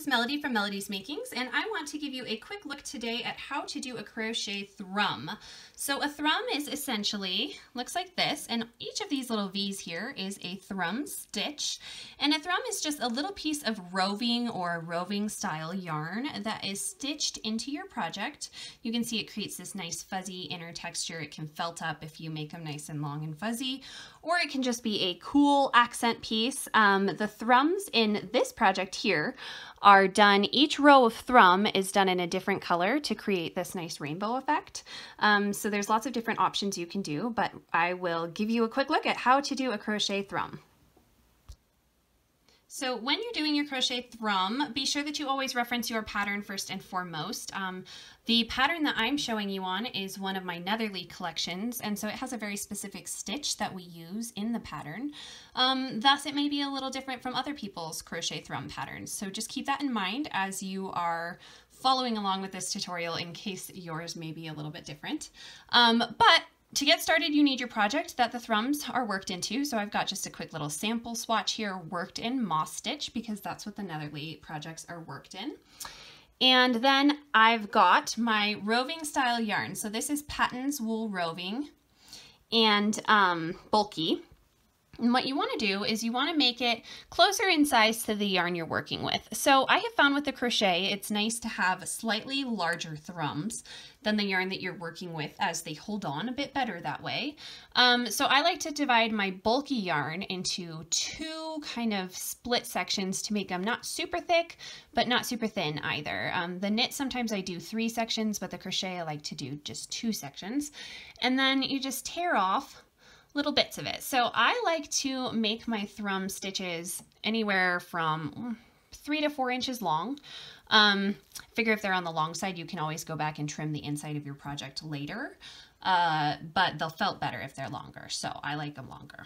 is Melody from Melody's Makings, and I want to give you a quick look today at how to do a crochet thrum. So a thrum is essentially, looks like this, and each of these little V's here is a thrum stitch. And a thrum is just a little piece of roving or roving style yarn that is stitched into your project. You can see it creates this nice fuzzy inner texture. It can felt up if you make them nice and long and fuzzy, or it can just be a cool accent piece. The thrums in this project here are done, each row of thrum is done in a different color to create this nice rainbow effect. So there's lots of different options you can do, but I will give you a quick look at how to do a crochet thrum. So when you're doing your crochet thrum, be sure that you always reference your pattern first and foremost. The pattern that I'm showing you on is one of my Netherlee collections, and so it has a very specific stitch that we use in the pattern. Thus, it may be a little different from other people's crochet thrum patterns. So just keep that in mind as you are following along with this tutorial in case yours may be a little bit different. But to get started, you need your project that the thrums are worked into. So I've got just a quick little sample swatch here worked in moss stitch because that's what the Netherlee projects are worked in. And then I've got my roving style yarn. So this is Patton's Wool Roving and bulky. And what you want to do is you want to make it closer in size to the yarn you're working with. So I have found with the crochet, it's nice to have slightly larger thrums than the yarn that you're working with as they hold on a bit better that way. So I like to divide my bulky yarn into two kind of split sections to make them not super thick, but not super thin either. The knit, sometimes I do 3 sections, but the crochet, I like to do just 2 sections. And then you just tear off little bits of it. So I like to make my thrum stitches anywhere from 3 to 4 inches long. Figure if they're on the long side, you can always go back and trim the inside of your project later, but they'll felt better if they're longer. So I like them longer.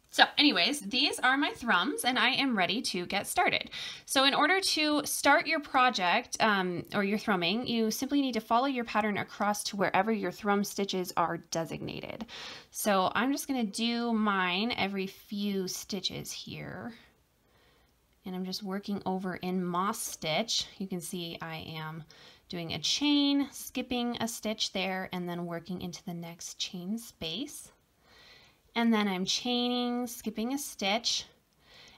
So anyways, these are my thrums and I am ready to get started. So in order to start your project or your thrumming, you simply need to follow your pattern across to wherever your thrum stitches are designated. So I'm just going to do mine every few stitches here. And I'm just working over in moss stitch. You can see I am doing a chain, skipping a stitch there, and then working into the next chain space. And then I'm chaining, skipping a stitch,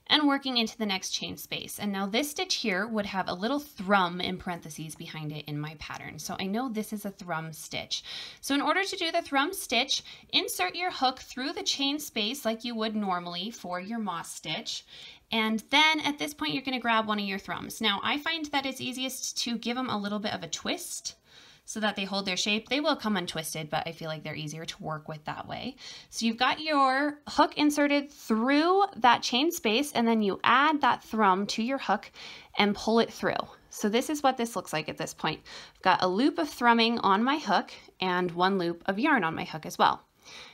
and working into the next chain space. And now this stitch here would have a little thrum in parentheses behind it in my pattern. So I know this is a thrum stitch. So in order to do the thrum stitch, insert your hook through the chain space like you would normally for your moss stitch. And then at this point, you're going to grab one of your thrums. Now I find that it's easiest to give them a little bit of a twist so that they hold their shape. They will come untwisted, but I feel like they're easier to work with that way. So you've got your hook inserted through that chain space, and then you add that thrum to your hook and pull it through. So this is what this looks like at this point. I've got a loop of thrumming on my hook and 1 loop of yarn on my hook as well.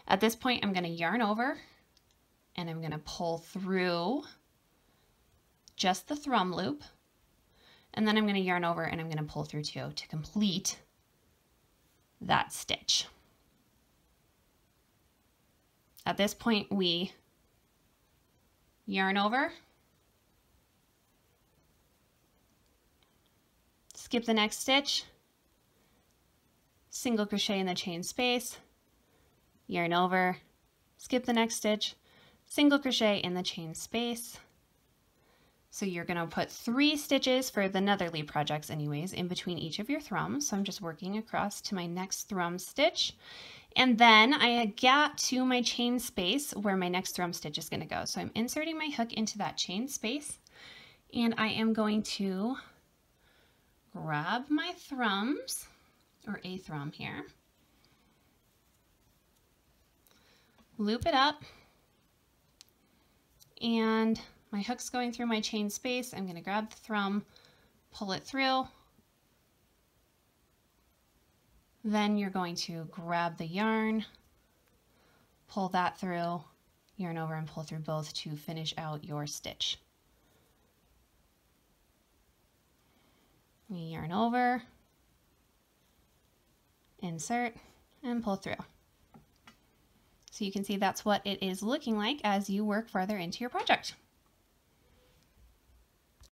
At this point, I'm going to yarn over and I'm going to pull through just the thrum loop. And then I'm going to yarn over and I'm going to pull through 2 to complete that stitch. At this point, we yarn over, skip the next stitch, single crochet in the chain space, yarn over, skip the next stitch, single crochet in the chain space. So you're going to put 3 stitches for the Netherlee projects anyways in between each of your thrums. So I'm just working across to my next thrum stitch. And then I get to my chain space where my next thrum stitch is going to go. So I'm inserting my hook into that chain space and I am going to grab my thrums or a thrum here, loop it up, and my hook's going through my chain space. I'm going to grab the thrum, pull it through. Then you're going to grab the yarn, pull that through, yarn over and pull through both to finish out your stitch. Yarn over, insert, and pull through. So you can see that's what it is looking like as you work farther into your project.